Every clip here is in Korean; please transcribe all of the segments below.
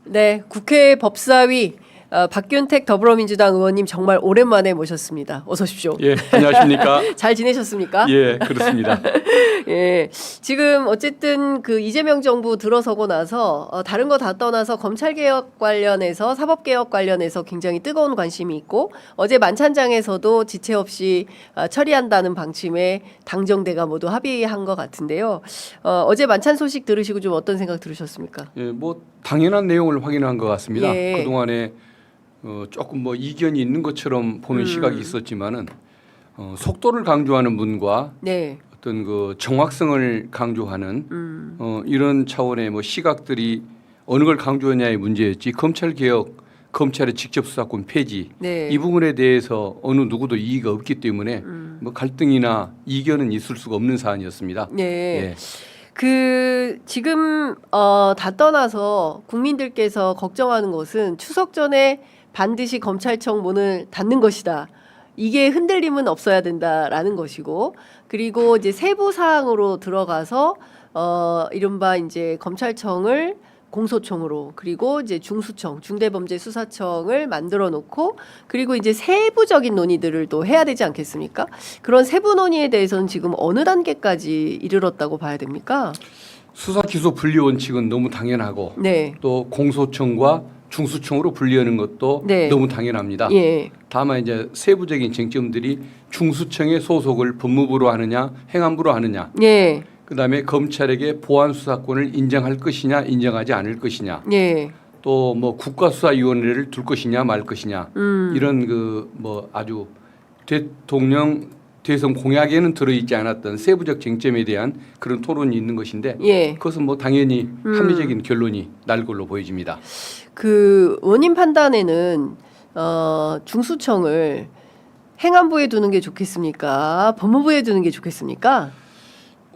네, 국회 법사위 박균택 더불어민주당 의원님 정말 오랜만에 모셨습니다. 어서 오십시오. 예, 안녕하십니까? 잘 지내셨습니까? 예, 그렇습니다. 예, 지금 어쨌든 그 이재명 정부 들어서고 나서 다른 거 다 떠나서 검찰 개혁 관련해서 사법 개혁 관련해서 굉장히 뜨거운 관심이 있고 어제 만찬장에서도 지체 없이 처리한다는 방침에 당정대가 모두 합의한 것 같은데요. 어제 만찬 소식 들으시고 좀 어떤 생각 들으셨습니까? 예, 뭐 당연한 내용을 확인한 것 같습니다. 예. 그동안에 조금 뭐 이견이 있는 것처럼 보는 시각이 있었지만은 속도를 강조하는 분과 네. 어떤 그 정확성을 강조하는 이런 차원의 뭐 시각들이 어느 걸 강조하냐의 문제였지 검찰 개혁, 검찰의 직접 수사권 폐지 네. 이 부분에 대해서 어느 누구도 이의가 없기 때문에 뭐 갈등이나 이견은 있을 수가 없는 사안이었습니다. 네. 예. 그 지금 다 떠나서 국민들께서 걱정하는 것은 추석 전에 반드시 검찰청 문을 닫는 것이다. 이게 흔들림은 없어야 된다라는 것이고, 그리고 이제 세부 사항으로 들어가서 이른바 이제 검찰청을 공소청으로, 그리고 이제 중수청, 중대범죄수사청을 만들어 놓고, 그리고 이제 세부적인 논의들을 또 해야 되지 않겠습니까? 그런 세부 논의에 대해서는 지금 어느 단계까지 이르렀다고 봐야 됩니까? 수사 기소 분리 원칙은 너무 당연하고 네. 또 공소청과 중수청으로 분리하는 것도 네. 너무 당연합니다. 예. 다만 이제 세부적인 쟁점들이 중수청의 소속을 법무부로 하느냐 행안부로 하느냐 예. 그다음에 검찰에게 보안 수사권을 인정할 것이냐 인정하지 않을 것이냐 예. 또 뭐 국가수사위원회를 둘 것이냐 말 것이냐 이런 그 뭐 아주 대선 공약에는 들어있지 않았던 세부적 쟁점에 대한 그런 토론이 있는 것인데 예. 그것은 뭐 당연히 합리적인 결론이 날 걸로 보여집니다. 그 원님 판단에는 중수청을 행안부에 두는 게 좋겠습니까? 법무부에 두는 게 좋겠습니까?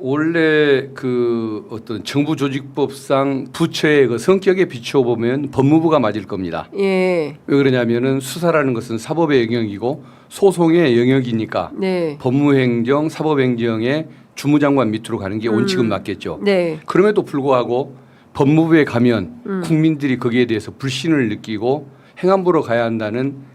원래 그 어떤 정부조직법상 부처의 그 성격에 비추어 보면 법무부가 맞을 겁니다. 예. 왜 그러냐면은 수사라는 것은 사법의 영역이고 소송의 영역이니까 네. 법무행정, 사법행정의 주무장관 밑으로 가는 게 원칙은 맞겠죠. 네. 그럼에도 불구하고 법무부에 가면 국민들이 거기에 대해서 불신을 느끼고 행안부로 가야 한다는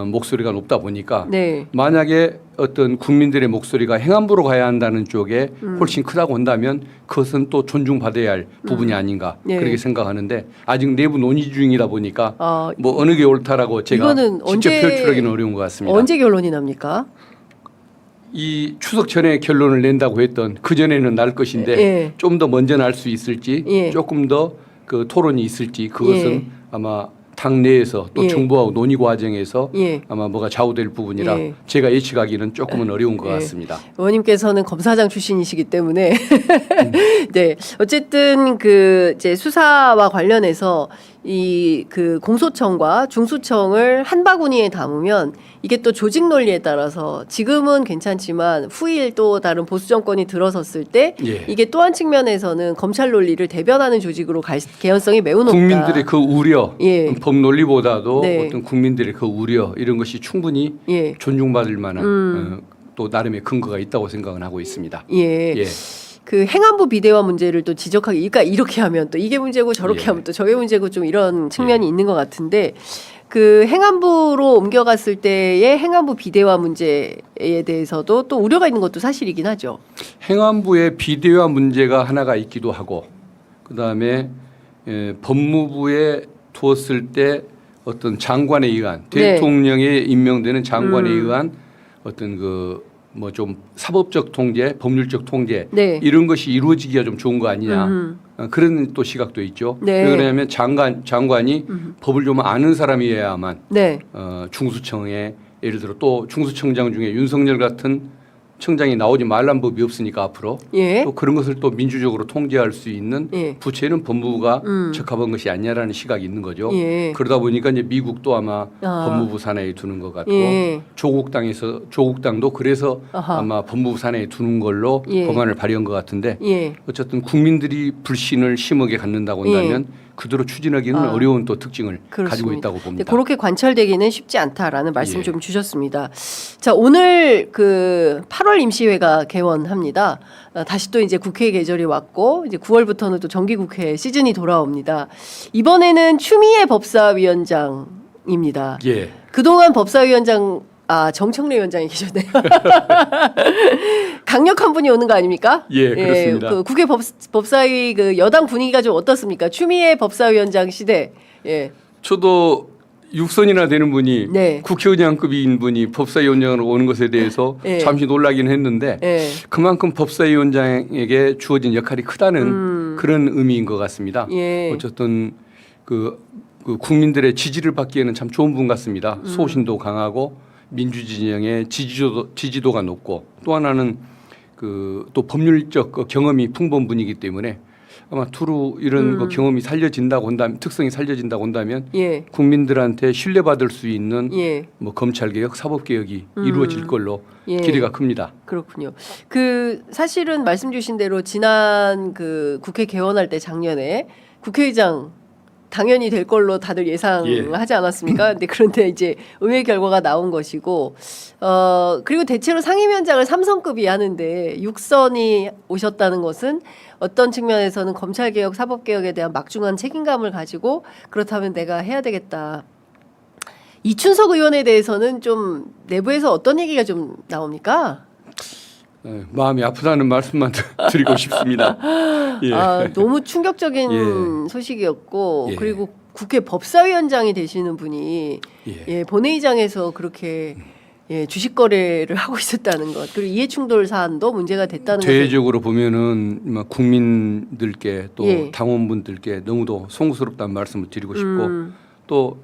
목소리가 높다 보니까 네. 만약에 어떤 국민들의 목소리가 행안부로 가야 한다는 쪽에 훨씬 크다고 한다면 그것은 또 존중받아야 할 부분이 아닌가 네. 그렇게 생각하는데 아직 내부 논의 중이다 보니까 아, 뭐 어느 게 옳다라고 제가 이거는 직접 언제- 표출하기는 어려운 것 같습니다. 언제 결론이 납니까? 이 추석 전에 결론을 낸다고 했던 그 전에는 날 것인데 예. 좀 더 먼저 날 수 있을지 예. 조금 더 그 토론이 있을지 그것은 예. 아마 당 내에서 또 예. 정부하고 논의 과정에서 예. 아마 뭐가 좌우될 부분이라 예. 제가 예측하기는 조금은 어려운 것 예. 같습니다. 의원님께서는 검사장 출신이시기 때문에 네 어쨌든 그 이제 수사와 관련해서 이 그 공소청과 중수청을 한 바구니에 담으면 이게 또 조직 논리에 따라서 지금은 괜찮지만 후일 또 다른 보수 정권이 들어섰을 때 예. 이게 또 한 측면에서는 검찰 논리를 대변하는 조직으로 갈 개연성이 매우 높다. 국민들의 그 우려, 예. 법 논리보다도 네. 어떤 국민들의 그 우려 이런 것이 충분히 예. 존중받을 만한 또 나름의 근거가 있다고 생각은 하고 있습니다. 예. 예. 그 행안부 비대화 문제를 또 지적하기, 그러니까 이렇게 하면 또 이게 문제고 저렇게 예. 하면 또 저게 문제고 좀 이런 측면이 있는 것 같은데 그 행안부로 옮겨갔을 때의 행안부 비대화 문제에 대해서도 또 우려가 있는 것도 사실이긴 하죠. 행안부의 비대화 문제가 하나가 있기도 하고 그다음에 법무부에 두었을 때 어떤 장관에 의한 네. 대통령에 임명되는 장관에 의한 어떤 그 뭐 좀 사법적 통제, 법률적 통제 네. 이런 것이 이루어지기가 좀 좋은 거 아니냐 그런 또 시각도 있죠. 네. 왜 그러냐면 장관이 법을 좀 아는 사람이어야만 네. 중수청에 예를 들어 또 중수청장 중에 윤석열 같은 청장이 나오지 말란 법이 없으니까 앞으로 예. 또 그런 것을 또 민주적으로 통제할 수 있는 예. 부처에는 법무부가 적합한 것이 아니냐라는 시각이 있는 거죠. 예. 그러다 보니까 이제 미국도 아마 아. 법무부 산하에 두는 것 같고 예. 조국당도 그래서 아하. 아마 법무부 산하에 두는 걸로 예. 법안을 발의한 것 같은데 예. 어쨌든 국민들이 불신을 심하게 갖는다고 한다면 그대로 추진하기는 어려운 또 특징을 가지고 있다고 봅니다. 그렇게 관철되기는 쉽지 않다라는 말씀 예. 좀 주셨습니다. 자, 오늘 그 8월 임시회가 개원합니다. 다시 또 이제 국회 계절이 왔고 이제 9월부터는 또 정기국회 시즌이 돌아옵니다. 이번에는 추미애 법사위원장입니다. 예. 그동안 법사위원장 정청래 위원장이 계셨네요. 강력한 분이 오는 거 아닙니까? 예, 그렇습니다. 그 국회 법사위 그 여당 분위기가 좀 어떻습니까? 추미애 법사위원장 시대. 예. 저도 6선이나 되는 분이 네. 국회의장급인 분이 법사위원장으로 오는 것에 대해서 예. 잠시 놀라긴 했는데 예. 그만큼 법사위원장에게 주어진 역할이 크다는 그런 의미인 것 같습니다. 예. 어쨌든 그 국민들의 지지를 받기에는 참 좋은 분 같습니다. 소신도 강하고 민주진영의 지지도가 높고 또 하나는 또 법률적 경험이 풍부한 분이기 때문에 아마 두루 이런 그 경험이 살려진다고 한다면 특성이 살려진다고 한다면 예. 국민들한테 신뢰받을 수 있는 예. 뭐 검찰개혁, 사법개혁이 이루어질 걸로 예. 기대가 큽니다. 그렇군요. 그 사실은 말씀 주신 대로 지난 그 국회 개원할 때 작년에 국회의장 당연히 될 걸로 다들 예상하지 않았습니까? 근데 그런데 이제 의회 결과가 나온 것이고, 그리고 대체로 상임위원장을 3선급이 하는데 6선이 오셨다는 것은 어떤 측면에서는 검찰개혁, 사법개혁에 대한 막중한 책임감을 가지고 그렇다면 내가 해야 되겠다. 이춘석 의원에 대해서는 좀 내부에서 어떤 얘기가 좀 나옵니까? 마음이 아프다는 말씀만 드리고 싶습니다. 예. 너무 충격적인 예. 소식이었고 예. 그리고 국회 법사위원장이 되시는 분이 예. 본회의장에서 그렇게 주식 거래를 하고 있었다는 것 그리고 이해충돌 사안도 문제가 됐다는 것. 대외적으로 보면은 국민들께 또 예. 당원분들께 너무도 송구스럽다는 말씀을 드리고 싶고 또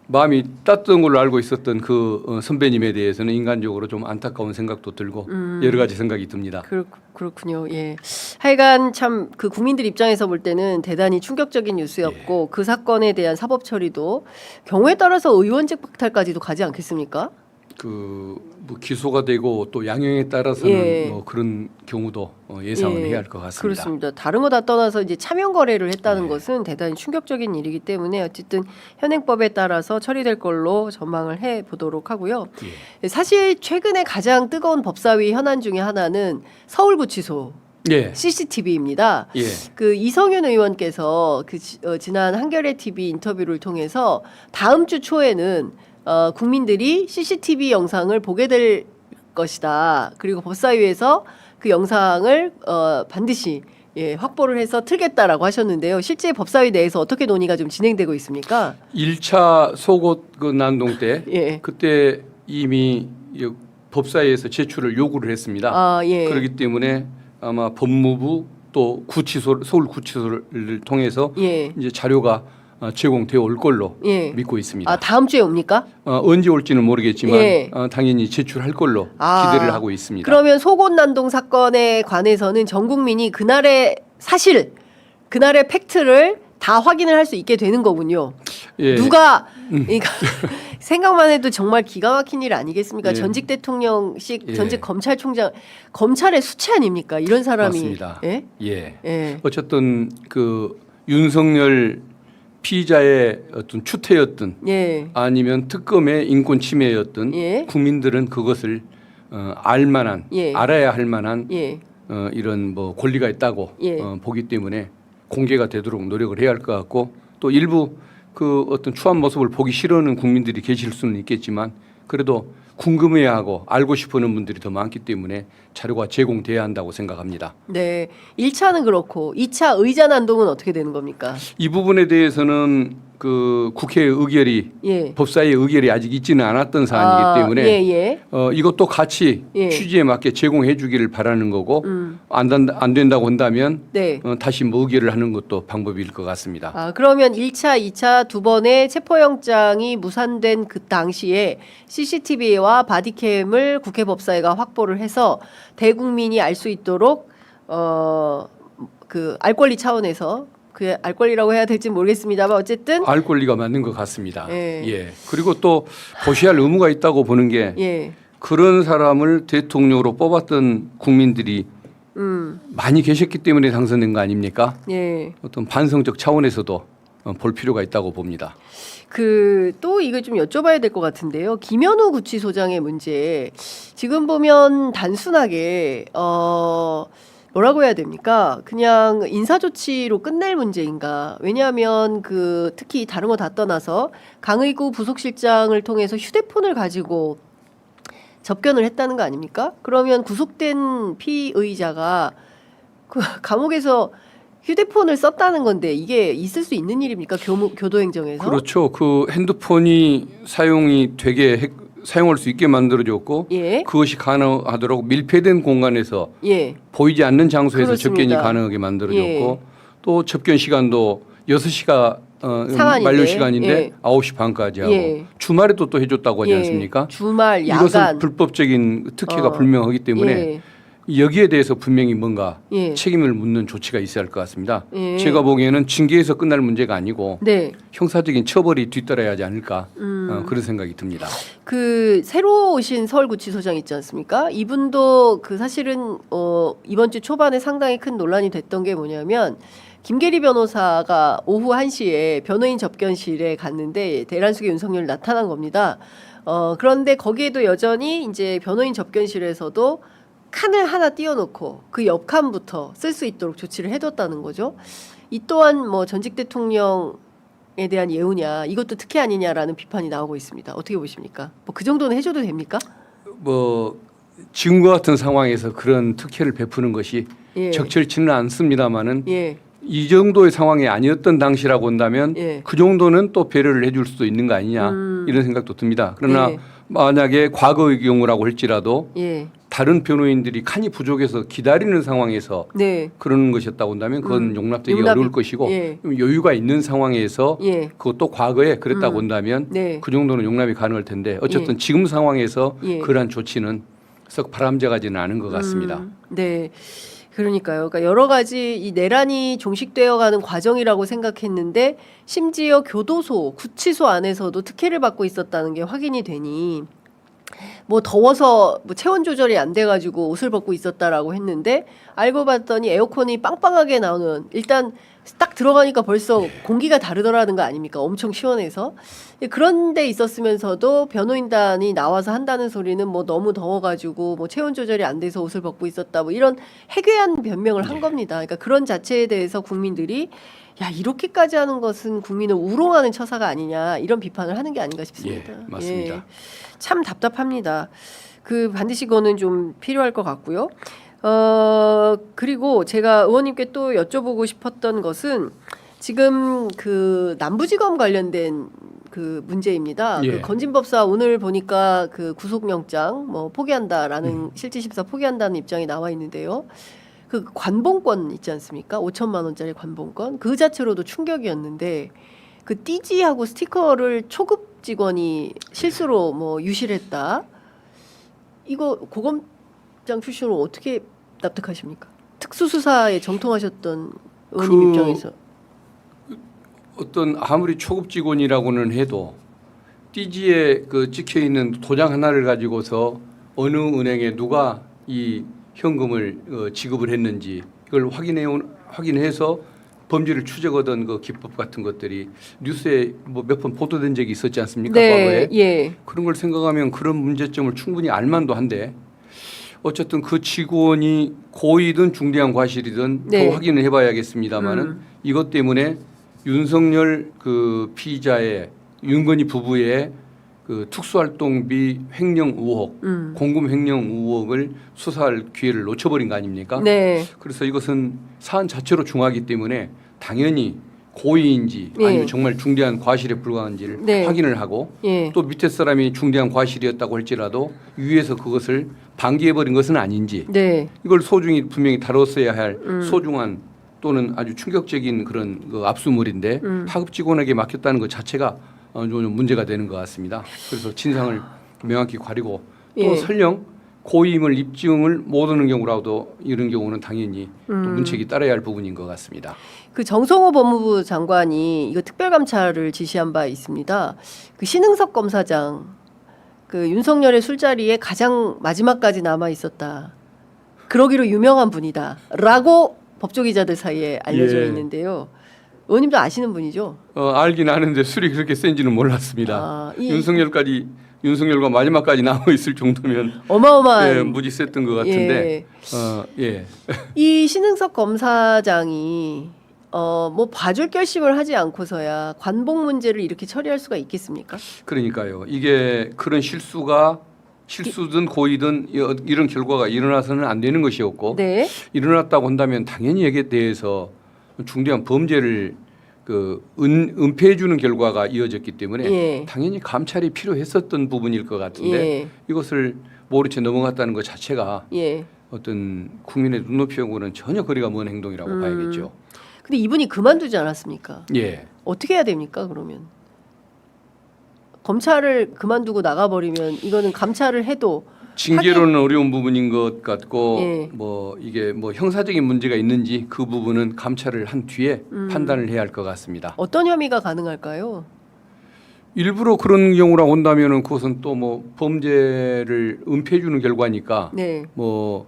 마음이 따뜻한 걸로 알고 있었던 그 선배님에 대해서는 인간적으로 좀 안타까운 생각도 들고 여러 가지 생각이 듭니다. 그렇군요. 예. 하여간 참 그 국민들 입장에서 볼 때는 대단히 충격적인 뉴스였고 그 사건에 대한 사법 처리도 경우에 따라서 의원직 박탈까지도 가지 않겠습니까? 뭐 기소가 되고 또 양형에 따라서는 예. 뭐 그런 경우도 예상은 해야 할 것 같습니다. 그렇습니다. 다른 거 다 떠나서 이제 차명 거래를 했다는 것은 대단히 충격적인 일이기 때문에 어쨌든 현행법에 따라서 처리될 걸로 전망을 해 보도록 하고요. 사실 최근에 가장 뜨거운 법사위 현안 중에 하나는 서울구치소 예. CCTV입니다. 예. 그 이성윤 의원께서 지난 한겨레 TV 인터뷰를 통해서 다음 주 초에는 국민들이 CCTV 영상을 보게 될 것이다. 그리고 법사위에서 그 영상을 반드시 확보를 해서 틀겠다라고 하셨는데요. 실제 법사위 내에서 어떻게 논의가 좀 진행되고 있습니까? 1차 속옷 그 난동 때 예. 그때 이미 법사위에서 제출을 요구를 했습니다. 예. 그렇기 때문에 아마 법무부 또 서울구치소를 통해서 예. 이제 자료가 제공되어 올 걸로 예. 믿고 있습니다. 다음 주에 옵니까? 언제 올지는 모르겠지만 예. 당연히 제출할 걸로 기대를 하고 있습니다. 그러면 속옷 난동 사건에 관해서는 전 국민이 그날의 사실, 그날의 팩트를 다 확인을 할 수 있게 되는 거군요. 예. 누가 그러니까 생각만 해도 정말 기가 막힌 일 아니겠습니까? 예. 전직 대통령식 예. 전직 검찰총장 검찰의 수치 아닙니까? 이런 사람이 맞습니다. 예? 예. 예. 어쨌든 그 윤석열 피의자의 어떤 추태였든 예. 아니면 특검의 인권 침해였든 예. 국민들은 그것을 알만한 예. 알아야 할 만한 예. 이런 뭐 권리가 있다고 예. 보기 때문에 공개가 되도록 노력을 해야 할 것 같고 또 일부 그 어떤 추한 모습을 보기 싫어하는 국민들이 계실 수는 있겠지만 그래도 궁금해하고 알고 싶어하는 분들이 더 많기 때문에 자료가 제공돼야 한다고 생각합니다. 네. 1차는 그렇고 2차 의자 난동은 어떻게 되는 겁니까? 이 부분에 대해서는 그 국회 의결이 예. 법사위 의결이 아직 있지는 않았던 사안이기 때문에 예. 이것도 같이 예. 취지에 맞게 제공해 주기를 바라는 거고 안 된다고 한다면 네. 다시 뭐 의결을 하는 것도 방법일 것 같습니다. 그러면 1차, 2차 두 번의 체포영장이 무산된 그 당시에 CCTV와 바디캠을 국회 법사위가 확보를 해서 대국민이 알 수 있도록 그 알 권리 차원에서 그 알 권리라고 해야 될지 모르겠습니다만 어쨌든 알 권리가 맞는 것 같습니다. 예. 예. 그리고 또 보시할 의무가 있다고 보는 게 예. 그런 사람을 대통령으로 뽑았던 국민들이 많이 계셨기 때문에 당선된 거 아닙니까? 예. 어떤 반성적 차원에서도 볼 필요가 있다고 봅니다. 또 이거 좀 여쭤봐야 될 것 같은데요. 김현우 구치소장의 문제 지금 보면 단순하게 뭐라고 해야 됩니까? 그냥 인사조치로 끝낼 문제인가? 왜냐하면 특히 다른 거 다 떠나서 강의구 부속실장을 통해서 휴대폰을 가지고 접견을 했다는 거 아닙니까? 그러면 구속된 피의자가 감옥에서 휴대폰을 썼다는 건데 이게 있을 수 있는 일입니까? 교도행정에서? 그렇죠. 그 핸드폰이 사용할 수 있게 만들어졌고 예. 그것이 가능하도록 밀폐된 공간에서 예. 보이지 않는 장소에서 그렇습니다. 접견이 가능하게 만들어졌고 예. 또 접견 시간도 6시가 상한인데. 만료 시간인데 예. 9시 반까지 하고 예. 주말에도 또 해줬다고 하지 예. 않습니까? 주말, 이것은 야간. 불법적인 특혜가 불명하기 때문에 예. 여기에 대해서 분명히 뭔가 예. 책임을 묻는 조치가 있어야 할 것 같습니다. 예. 제가 보기에는 징계에서 끝날 문제가 아니고 네. 형사적인 처벌이 뒤따라야 하지 않을까 그런 생각이 듭니다. 새로 오신 서울구치소장 있지 않습니까? 이분도 사실은 이번 주 초반에 상당히 큰 논란이 됐던 게 뭐냐면 김계리 변호사가 오후 1시에 변호인 접견실에 갔는데 대란숙의 윤석열이 나타난 겁니다. 그런데 거기에도 여전히 이제 변호인 접견실에서도 칸을 하나 띄워놓고 그 옆 칸부터 쓸 수 있도록 조치를 해뒀다는 거죠. 이 또한 뭐 전직 대통령에 대한 예우냐, 이것도 특혜 아니냐라는 비판이 나오고 있습니다. 어떻게 보십니까? 뭐 그 정도는 해줘도 됩니까? 뭐 지금과 같은 상황에서 그런 특혜를 베푸는 것이 예. 적절치는 않습니다만은 예. 이 정도의 상황이 아니었던 당시라고 한다면 예. 그 정도는 또 배려를 해줄 수도 있는 거 아니냐 이런 생각도 듭니다. 그러나 예. 만약에 과거의 경우라고 할지라도 예. 다른 변호인들이 칸이 부족해서 기다리는 상황에서 네. 그러는 것이었다고 한다면 그건 용납되기 용납이- 어려울 것이고 예. 여유가 있는 상황에서 예. 그것도 과거에 그랬다고 한다면 네. 그 정도는 용납이 가능할 텐데 어쨌든 지금 상황에서 예. 그러한 조치는 썩 바람직하지는 않은 것 같습니다. 네. 그러니까요. 그러니까 여러 가지 이 내란이 종식되어가는 과정이라고 생각했는데 심지어 교도소, 구치소 안에서도 특혜를 받고 있었다는 게 확인이 되니 뭐 더워서 뭐 체온 조절이 안 돼가지고 옷을 벗고 있었다라고 했는데 알고 봤더니 에어컨이 빵빵하게 나오는, 일단 딱 들어가니까 벌써 공기가 다르더라는 거 아닙니까? 엄청 시원해서. 그런 데 있었으면서도 변호인단이 나와서 한다는 소리는 뭐 너무 더워가지고 뭐 체온 조절이 안 돼서 옷을 벗고 있었다, 뭐 이런 해괴한 변명을 한 겁니다. 그러니까 그런 자체에 대해서 국민들이 야, 이렇게까지 하는 것은 국민을 우롱하는 처사가 아니냐, 이런 비판을 하는 게 아닌가 싶습니다. 예, 맞습니다. 예. 참 답답합니다. 반드시 그거는 좀 필요할 것 같고요. 그리고 제가 의원님께 또 여쭤보고 싶었던 것은 지금 남부지검 관련된 문제입니다. 예. 건진법사 오늘 보니까 구속영장 뭐 포기한다라는 실질심사 포기한다는 입장이 나와 있는데요. 관봉권 있지 않습니까? 5천만 원짜리 관봉권 그 자체로도 충격이었는데 띠지하고 스티커를 초급 직원이 실수로 뭐 유실했다. 이거 고검장 출신으로 어떻게 납득하십니까? 특수수사에 정통하셨던 의원님 입장에서. 어떤 아무리 초급 직원이라고는 해도 띠지에 찍혀 있는 도장 하나를 가지고서 어느 은행에 누가 이 현금을 지급을 했는지 이걸 확인해서 범죄를 추적하던 그 기법 같은 것들이 뉴스에 뭐 몇 번 보도된 적이 있었지 않습니까? 과거에. 예. 그런 걸 생각하면 그런 문제점을 충분히 알만도 한데 어쨌든 그 직원이 고의든 중대한 과실이든 네. 더 확인을 해봐야겠습니다만은 이것 때문에 윤석열 피의자의 윤건희 부부의 특수활동비 횡령 의혹, 공금 횡령 의혹을 수사할 기회를 놓쳐버린 거 아닙니까? 네. 그래서 이것은 사안 자체로 중하기 때문에 당연히 고의인지 예. 아니면 정말 중대한 과실에 불과한지를 네. 확인을 하고 예. 또 밑에 사람이 중대한 과실이었다고 할지라도 위에서 그것을 방기해버린 것은 아닌지 네. 이걸 소중히 분명히 다뤘어야 할 소중한 또는 아주 충격적인 그런 압수물인데 하급 직원에게 맡겼다는 것 자체가 좀 문제가 되는 것 같습니다. 그래서 진상을 명확히 가리고 또 예. 설령 고의임을 입증을 못하는 경우라도 이런 경우는 당연히 또 문책이 따라야 할 부분인 것 같습니다. 정성호 법무부 장관이 이거 특별감찰을 지시한 바 있습니다. 신흥석 검사장 윤석열의 술자리에 가장 마지막까지 남아 있었다. 그러기로 유명한 분이다라고 법조 기자들 사이에 알려져 예. 있는데요. 의원님도 아시는 분이죠? 알긴 아는데 술이 그렇게 센지는 몰랐습니다. 아, 윤석열과 마지막까지 남아 있을 정도면 어마어마한 예, 무지 셌던 것 같은데 예. 이 신흥석 검사장이 뭐 봐줄 결심을 하지 않고서야 관봉 문제를 이렇게 처리할 수가 있겠습니까? 그러니까요. 이게 그런 실수든 고의든 이런 결과가 일어나서는 안 되는 것이었고 네. 일어났다고 한다면 당연히 여기에 대해서 중대한 범죄를 은폐해 주는 결과가 이어졌기 때문에 예. 당연히 감찰이 필요했었던 부분일 것 같은데 예. 이것을 모르채 넘어갔다는 것 자체가 예. 어떤 국민의 눈높이하고는 전혀 거리가 먼 행동이라고 봐야겠죠. 근데 이분이 그만두지 않았습니까? 예. 어떻게 해야 됩니까? 그러면 검찰을 그만두고 나가버리면 이거는 감찰을 해도 징계로는 어려운 부분인 것 같고 예. 뭐 이게 뭐 형사적인 문제가 있는지 그 부분은 감찰을 한 뒤에 판단을 해야 할 것 같습니다. 어떤 혐의가 가능할까요? 일부러 그런 경우라고 한다면은 그것은 또 뭐 범죄를 은폐해 주는 결과니까 네. 뭐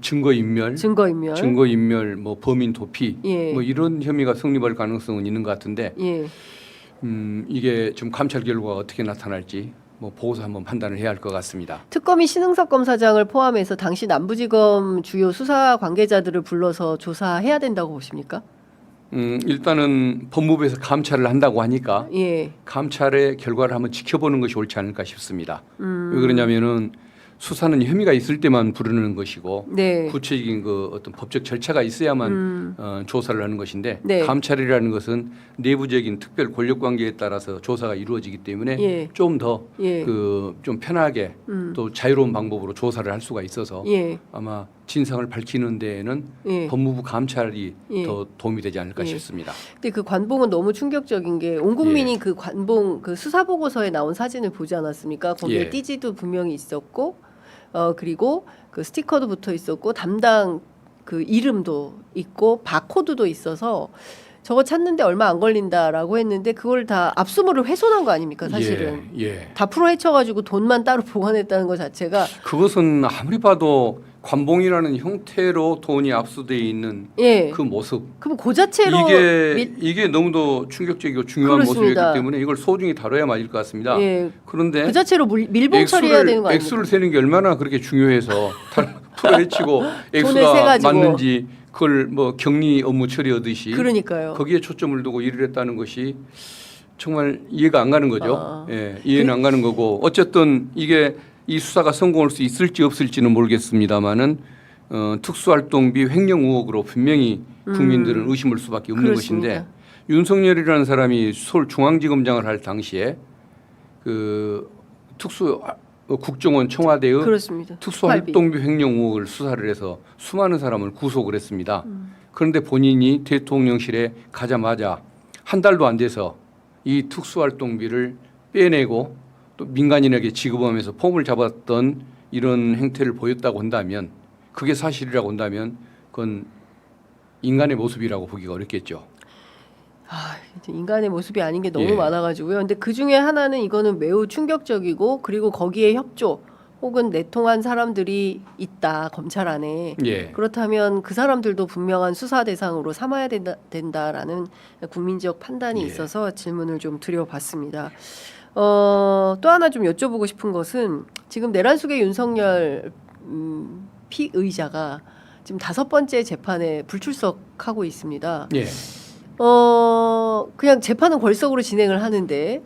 증거인멸, 증거인멸. 뭐 범인 도피, 예. 뭐 이런 혐의가 성립할 가능성은 있는 것 같은데 예. 이게 좀 감찰 결과가 어떻게 나타날지 뭐 보고서 한번 판단을 해야 할 것 같습니다. 특검이 신흥석 검사장을 포함해서 당시 남부지검 주요 수사 관계자들을 불러서 조사해야 된다고 보십니까? 일단은 법무부에서 감찰을 한다고 하니까 예. 감찰의 결과를 한번 지켜보는 것이 옳지 않을까 싶습니다. 왜 그러냐면은 수사는 혐의가 있을 때만 부르는 것이고 네. 구체적인 그 어떤 법적 절차가 있어야만 조사를 하는 것인데 네. 감찰이라는 것은 내부적인 특별 권력 관계에 따라서 조사가 이루어지기 때문에 예. 좀 더 예. 좀 편하게 또 자유로운 방법으로 조사를 할 수가 있어서 예. 아마 진상을 밝히는 데에는 예. 법무부 감찰이 예. 더 도움이 되지 않을까 예. 싶습니다. 근데 그 관봉은 너무 충격적인 게 온 국민이 그 관봉 그 수사 보고서에 나온 사진을 보지 않았습니까? 거기에 예. 띠지도 분명히 있었고 그리고 그 스티커도 붙어 있었고 담당 그 이름도 있고 바코드도 있어서 저거 찾는데 얼마 안 걸린다라고 했는데 그걸 다 압수물을 훼손한 거 아닙니까 사실은. 예. 다 풀어헤쳐가지고 돈만 따로 보관했다는 것 자체가 그것은 아무리 봐도 관봉이라는 형태로 돈이 압수돼 있는 예. 그 모습. 그럼 그 자체로 이게 너무도 충격적이고 중요한 그렇습니다. 모습이기 때문에 이걸 소중히 다뤄야 맞을 것 같습니다. 예. 그런데 그 자체로 밀봉 처리해야 되는 거 아닙니까? 액수를 세는 게 얼마나 그렇게 중요해서 풀어헤치고 돈을 액수가 세가지고. 맞는지 그걸 뭐 격리 업무 처리하듯이 그러니까요. 거기에 초점을 두고 일을 했다는 것이 정말 이해가 안 가는 거죠. 예, 이해는 안 가는 거고 어쨌든 이게 이 수사가 성공할 수 있을지 없을지는 모르겠습니다만은 특수활동비 횡령 의혹으로 분명히 국민들은 의심할 수밖에 없는 그렇습니다. 것인데 윤석열이라는 사람이 서울중앙지검장을 할 당시에 그 국정원 청와대의 그렇습니다. 특수활동비 횡령 의혹을 수사를 해서 수많은 사람을 구속을 했습니다. 그런데 본인이 대통령실에 가자마자 한 달도 안 돼서 이 특수활동비를 빼내고 또 민간인에게 지급하면서 폼을 잡았던 이런 행태를 보였다고 한다면 그게 사실이라고 한다면 그건 인간의 모습이라고 보기가 어렵겠죠. 인간의 모습이 아닌 게 너무 예. 많아가지고요. 근데 그 중에 하나는 이거는 매우 충격적이고 그리고 거기에 협조 혹은 내통한 사람들이 있다 검찰 안에. 예. 그렇다면 그 사람들도 분명한 수사 대상으로 삼아야 된다라는 국민적 판단이 예. 있어서 질문을 좀 드려봤습니다. 또 하나 좀 여쭤보고 싶은 것은 지금 내란숙의 윤석열 피의자가 지금 5번째 재판에 불출석하고 있습니다. 예. 그냥 재판은 걸석으로 진행을 하는데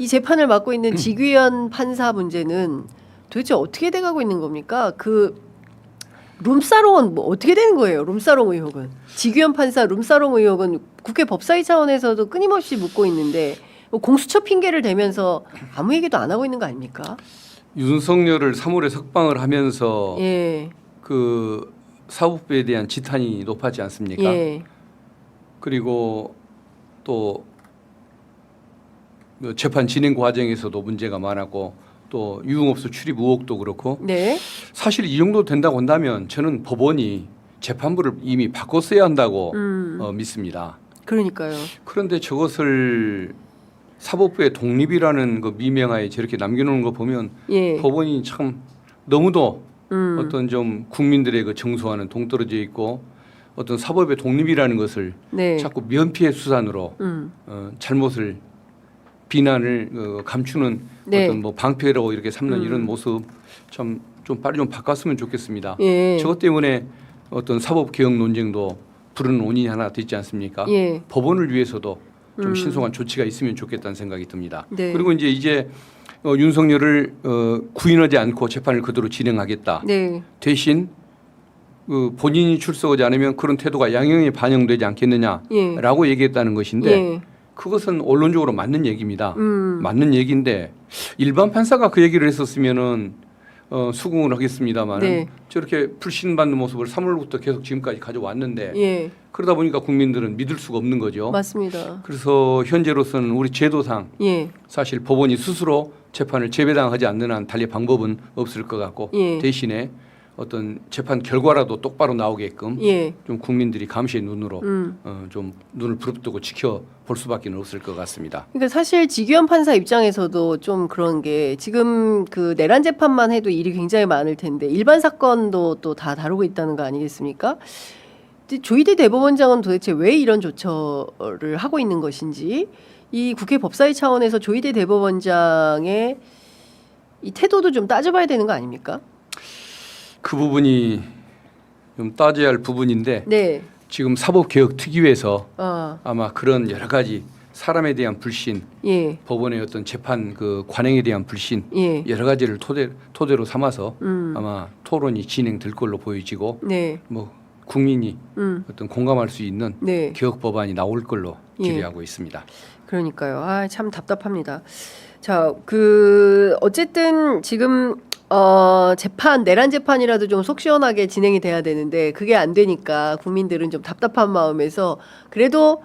이 재판을 맡고 있는 지귀현 판사 문제는 도대체 어떻게 돼가고 있는 겁니까? 그 룸사롱은 뭐 어떻게 되는 거예요? 룸사롱 의혹은 지귀현 판사 룸사롱 의혹은 국회 법사위 차원에서도 끊임없이 묻고 있는데 뭐 공수처 핑계를 대면서 아무 얘기도 안 하고 있는 거 아닙니까? 윤석열을 3월에 석방을 하면서 예. 그 사법부에 대한 지탄이 높았지 않습니까? 예. 그리고 또 재판 진행 과정에서도 문제가 많았고 또 유흥업소 출입 의혹도 그렇고 네. 사실 이 정도 된다고 한다면 저는 법원이 재판부를 이미 바꿨어야 한다고 믿습니다. 그러니까요. 그런데 저것을 사법부의 독립이라는 그 미명하에 저렇게 남겨놓은 거 보면 예. 법원이 참 너무도 어떤 좀 국민들의 그 정서와는 동떨어져 있고 어떤 사법의 독립이라는 것을 네. 자꾸 면피의 수단으로 잘못을 비난을 감추는 네. 어떤 뭐 방패라고 이렇게 삼는 이런 모습 참 좀 빨리 좀 바꿨으면 좋겠습니다. 예. 저것 때문에 어떤 사법 개혁 논쟁도 부르는 원인이 하나 되지 않습니까? 예. 법원을 위해서도 좀 신속한 조치가 있으면 좋겠다는 생각이 듭니다. 네. 그리고 이제 윤석열을 구인하지 않고 재판을 그대로 진행하겠다. 네. 대신 본인이 출석하지 않으면 그런 태도가 양형에 반영되지 않겠느냐라고 얘기했다는 것인데 예. 그것은 언론적으로 맞는 얘기입니다. 맞는 얘기인데 일반 판사가 그 얘기를 했었으면은 수긍을 하겠습니다만 네. 저렇게 불신받는 모습을 3월부터 계속 지금까지 가져왔는데 예. 그러다 보니까 국민들은 믿을 수가 없는 거죠. 맞습니다. 그래서 현재로서는 우리 제도상 예. 사실 법원이 스스로 재판을 재배당하지 않는 한 달리 방법은 없을 것 같고 예. 대신에 어떤 재판 결과라도 똑바로 나오게끔 예. 좀 국민들이 감시의 눈으로 좀 눈을 부릅뜨고 지켜볼 수밖에 없을 것 같습니다. 그러니까 사실 지규현 판사 입장에서도 좀 그런 게 지금 그 내란 재판만 해도 일이 굉장히 많을 텐데 일반 사건도 또 다 다루고 있다는 거 아니겠습니까? 조희대 대법원장은 도대체 왜 이런 조처를 하고 있는 것인지 이 국회 법사위 차원에서 조희대 대법원장의 이 태도도 좀 따져봐야 되는 거 아닙니까? 그 부분이 좀 따져야 할 부분인데 네. 지금 사법개혁특위에서 아, 아마 그런 여러 가지 사람에 대한 불신, 예. 법원의 어떤 재판 그 관행에 대한 불신 예. 여러 가지를 토대로 삼아서 아마 토론이 진행될 걸로 보여지고 네. 뭐 국민이 어떤 공감할 수 있는 네. 개혁 법안이 나올 걸로 예. 기대하고 있습니다. 그러니까요. 아, 참 답답합니다. 자, 어쨌든 지금 재판 내란 재판이라도 좀 속 시원하게 진행이 돼야 되는데 그게 안 되니까 국민들은 좀 답답한 마음에서 그래도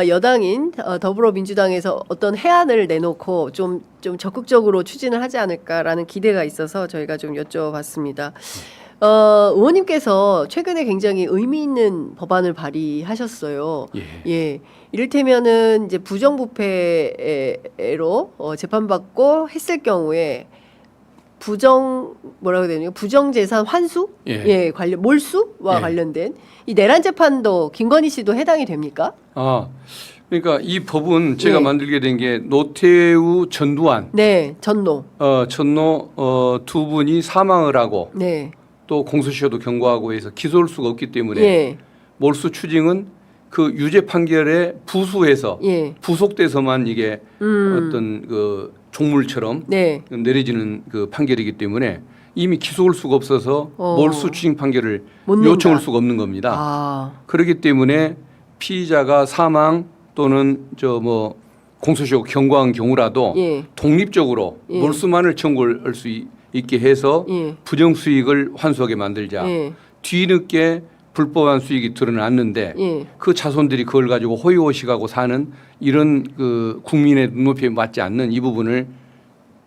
여당인 더불어민주당에서 어떤 해안을 내놓고 좀 적극적으로 추진을 하지 않을까라는 기대가 있어서 저희가 좀 여쭤봤습니다. 의원님께서 최근에 굉장히 의미 있는 법안을 발의하셨어요. 예. 이를테면은 이제 부정부패로 재판받고 했을 경우에 뭐라고 해야 되나요? 부정재산 환수? 예. 관련 몰수와 예. 관련된 이 내란 재판도 김건희 씨도 해당이 됩니까? 그러니까 이 법은 제가 예. 만들게 된 게 노태우, 전두환, 네, 전노. 전노 두 분이 사망을 하고 네. 또 공소시효도 경고하고 해서 기소할 수가 없기 때문에 예. 몰수 추징은 그 유죄 판결에 부수해서 예. 부속돼서만 이게 어떤 그 종물처럼 네. 내려지는 그 판결이기 때문에 이미 기소할 수가 없어서 몰수 추징 판결을 못 낸다. 요청할 수가 없는 겁니다. 아. 그렇기 때문에 피의자가 사망 또는 공소시효 경고한 경우라도 예. 독립적으로 예. 몰수만을 청구할 수 있게 해서 예. 부정수익을 환수하게 만들자. 예. 뒤늦게 불법한 수익이 드러났는데 예. 그 자손들이 그걸 가지고 호의호식하고 사는 이런 그 국민의 눈높이에 맞지 않는 이 부분을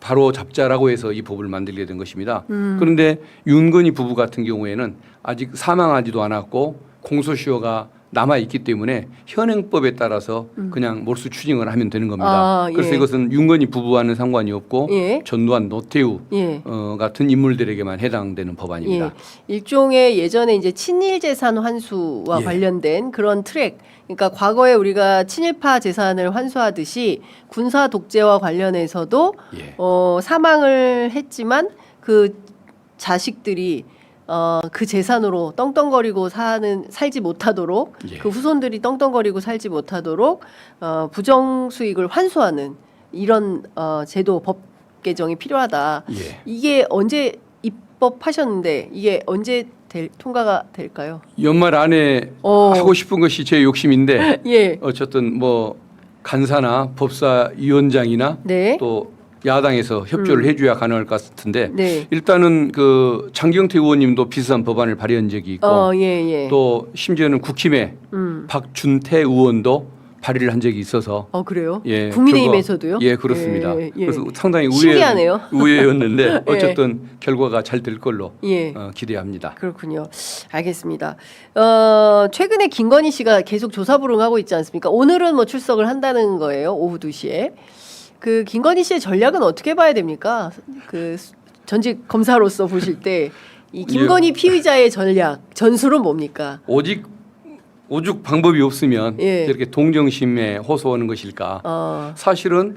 바로 잡자라고 해서 이 법을 만들게 된 것입니다. 그런데 윤건희 부부 같은 경우에는 아직 사망하지도 않았고 공소시효가 남아 있기 때문에 현행법에 따라서 그냥 몰수 추징을 하면 되는 겁니다. 그래서 예. 이것은 윤건희 부부와는 상관이 없고 예. 전두환, 노태우 예. 같은 인물들에게만 해당되는 법안입니다. 예. 일종의 예전에 이제 친일 재산 환수와 예. 관련된 그런 트랙. 그러니까 과거에 우리가 친일파 재산을 환수하듯이 군사 독재와 관련해서도 예. 사망을 했지만 그 자식들이 그 재산으로 떵떵거리고 살지 못하도록 예. 그 후손들이 떵떵거리고 살지 못하도록 부정 수익을 환수하는 이런 제도 법 개정이 필요하다. 예. 이게 언제 입법하셨는데 이게 언제 통과가 될까요? 연말 안에 하고 싶은 것이 제 욕심인데 예. 어쨌든 간사나 법사위원장이나 네. 또 야당에서 협조를 해줘야 가능할 것 같은데 네. 일단은 그 장경태 의원님도 비슷한 법안을 발의한 적이 있고 예. 또 심지어는 국힘의 박준태 의원도 발의를 한 적이 있어서 그래요? 예, 국민의힘에서도요? 예, 그렇습니다. 예, 예. 그래서 상당히 신기하네요. 의외였는데 어쨌든 결과가 잘 될 걸로 예. 기대합니다. 그렇군요. 알겠습니다. 최근에 김건희 씨가 계속 조사 불응하고 있지 않습니까? 오늘은 출석을 한다는 거예요. 오후 2시에. 그 김건희 씨의 전략은 어떻게 봐야 됩니까? 그 전직 검사로서 보실 때 이 김건희 피의자의 전략, 전술은 뭡니까? 오직 오죽 방법이 없으면 예. 이렇게 동정심에 호소하는 것일까? 사실은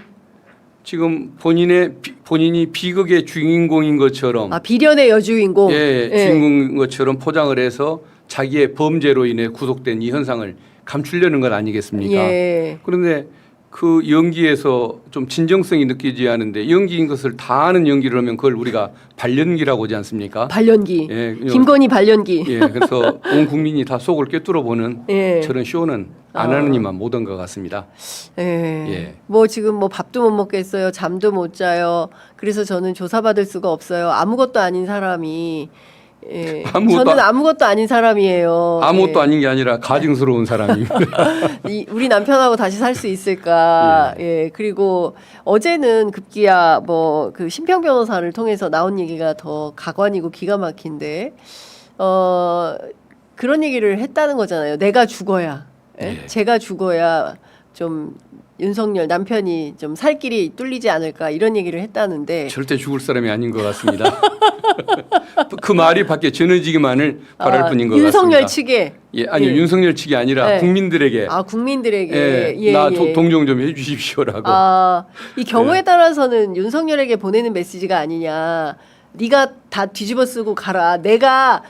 지금 본인이 비극의 주인공인 것처럼 비련의 여주인공. 예, 주인공인 것처럼 포장을 해서 자기의 범죄로 인해 구속된 이 현상을 감추려는 것 아니겠습니까? 예. 그런데 그 연기에서 좀 진정성이 느끼지 않은데 연기인 것을 다 아는 연기를 하면 그걸 우리가 발연기라고 하지 않습니까? 발연기. 예, 김건희 발연기. 예, 그래서 온 국민이 다 속을 꿰뚫어 보는 예. 저런 쇼는 안 하는 이만 못한 것 같습니다. 예. 예. 뭐 지금 뭐 밥도 못 먹겠어요. 잠도 못 자요. 그래서 저는 조사받을 수가 없어요. 아무것도 아닌 사람이 예. 저는 아무것도 아닌 사람이에요. 아무것도 예. 아닌 게 아니라 가증스러운 사람입니다. 우리 남편하고 다시 살 수 있을까? 예. 그리고 어제는 급기야 뭐 그 심평 변호사를 통해서 나온 얘기가 더 가관이고 기가 막힌데 그런 얘기를 했다는 거잖아요. 내가 죽어야, 예? 제가 죽어야 좀 윤석열 남편이 좀 살 길이 뚫리지 않을까 이런 얘기를 했다는데 절대 죽을 사람이 아닌 것 같습니다. 그 말이 밖에 전해지기만을 바랄 뿐인 것 윤석열 같습니다. 측에 예, 아니요 예. 윤석열 측이 아니라 네. 국민들에게 국민들에게 나 동정 좀 해주십시오라고. 이 경우에 따라서는 윤석열에게 보내는 메시지가 아니냐. 네가 다 뒤집어쓰고 가라. 내가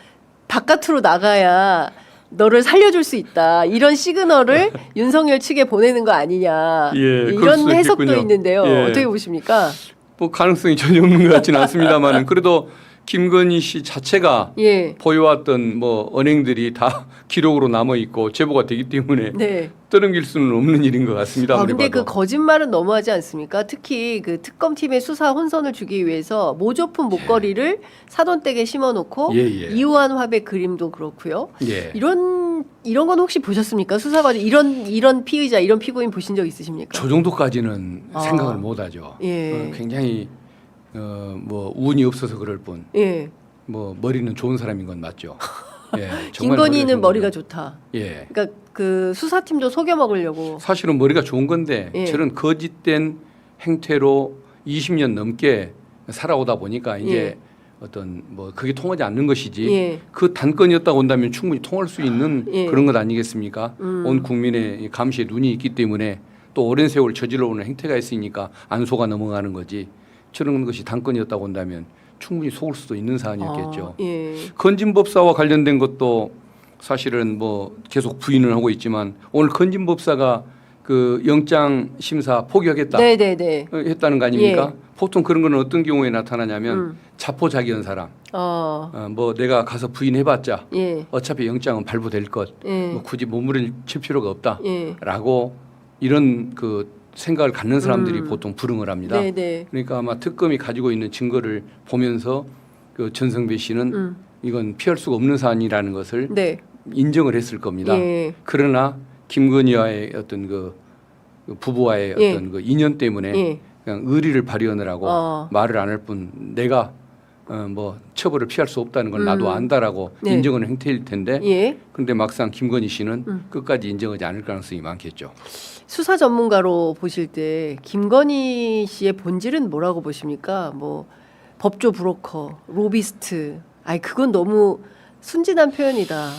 바깥으로 나가야 너를 살려줄 수 있다. 이런 시그널을 윤석열 측에 보내는 거 아니냐. 예, 이런 해석도 있겠군요. 있는데요. 예. 어떻게 보십니까? 뭐 가능성이 전혀 없는 것 같지는 않습니다만은 그래도 김건희 씨 자체가 예. 보여왔던 뭐 언행들이 다 기록으로 남아 있고 제보가 되기 때문에 네. 떠넘길 수는 없는 일인 것 같습니다. 근데 그 거짓말은 너무하지 않습니까? 특히 그 특검팀의 수사 혼선을 주기 위해서 모조품 목걸이를 사돈댁에 심어놓고 이호한 화백 그림도 그렇고요. 예. 이런 건 혹시 보셨습니까? 수사 과정 이런 피의자 이런 피고인 보신 적 있으십니까? 저 정도까지는 생각을 못하죠. 예. 굉장히 뭐 운이 없어서 그럴 뿐. 예. 뭐 머리는 좋은 사람인 건 맞죠. 예, 김건희는 머리가 좋다. 예. 그러니까 그 수사팀도 속여 먹으려고. 사실은 머리가 좋은 건데 예. 저런 거짓된 행태로 20년 넘게 살아오다 보니까 이제 예. 어떤 뭐 그게 통하지 않는 것이지 예. 그 단건이었다고 한다면 충분히 통할 수 있는 예. 그런 것 아니겠습니까? 온 국민의 감시에 눈이 있기 때문에 또 오랜 세월 저질러오는 행태가 있으니까 안 속아 넘어가는 거지. 저런 것이 단건이었다고 한다면 충분히 속을 수도 있는 사안이었겠죠. 예. 건진법사와 관련된 것도 사실은 뭐 계속 부인을 하고 있지만 오늘 건진법사가 그 영장 심사 포기하겠다 네네네. 했다는 거 아닙니까? 보통 그런 거는 어떤 경우에 나타나냐면 자포자기한 사람. 뭐 내가 가서 부인해봤자 예. 어차피 영장은 발부될 것. 예. 뭐 굳이 몸부림칠 필요가 예. 없다라고 이런 그 생각을 갖는 사람들이 보통 불응을 합니다. 네네. 그러니까 아마 특검이 가지고 있는 증거를 보면서 그 전성배 씨는 이건 피할 수가 없는 사안이라는 것을 네. 인정을 했을 겁니다. 예. 그러나 김건희와의 어떤 그 부부와의 예. 어떤 그 인연 때문에 예. 그냥 의리를 발휘하느라고 말을 안 할 뿐 내가 뭐 처벌을 피할 수 없다는 걸 나도 안다라고 네. 인정하는 행태일 텐데 예. 그런데 막상 김건희 씨는 끝까지 인정하지 않을 가능성이 많겠죠. 수사 전문가로 보실 때 김건희 씨의 본질은 뭐라고 보십니까? 뭐 법조 브로커, 로비스트. 그건 너무 순진한 표현이다.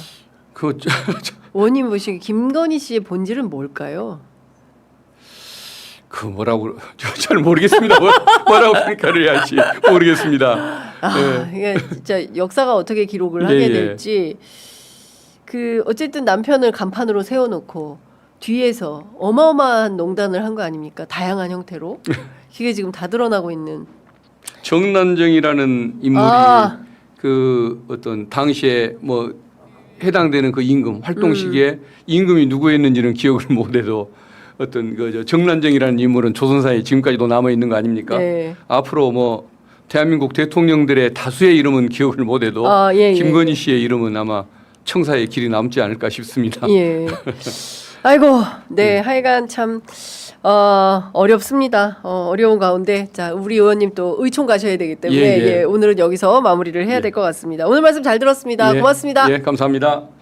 원님 보시기에 김건희 씨의 본질은 뭘까요? 그 뭐라고 잘 모르겠습니다. 뭐라고 평가를 해야지 모르겠습니다. 이게 진짜 역사가 어떻게 기록을 하게 될지. 그 어쨌든 남편을 간판으로 세워놓고 뒤에서 어마어마한 농단을 한 거 아닙니까? 다양한 형태로. 그게 지금 다 드러나고 있는. 정난정이라는 인물이 그 어떤 당시에 뭐 해당되는 그 임금 활동 시기에 임금이 누구였는지는 기억을 못해도 어떤 그 정난정이라는 인물은 조선사에 지금까지도 남아 있는 거 아닙니까? 네. 앞으로 뭐 대한민국 대통령들의 다수의 이름은 기억을 못해도 김건희 씨의 이름은 아마 청사에 길이 남지 않을까 싶습니다. 예. 아이고, 네, 하여간 참 어렵습니다. 어려운 가운데 자 우리 의원님 또 의총 가셔야 되기 때문에 오늘은 여기서 마무리를 해야 될 것 같습니다. 오늘 말씀 잘 들었습니다. 고맙습니다. 감사합니다.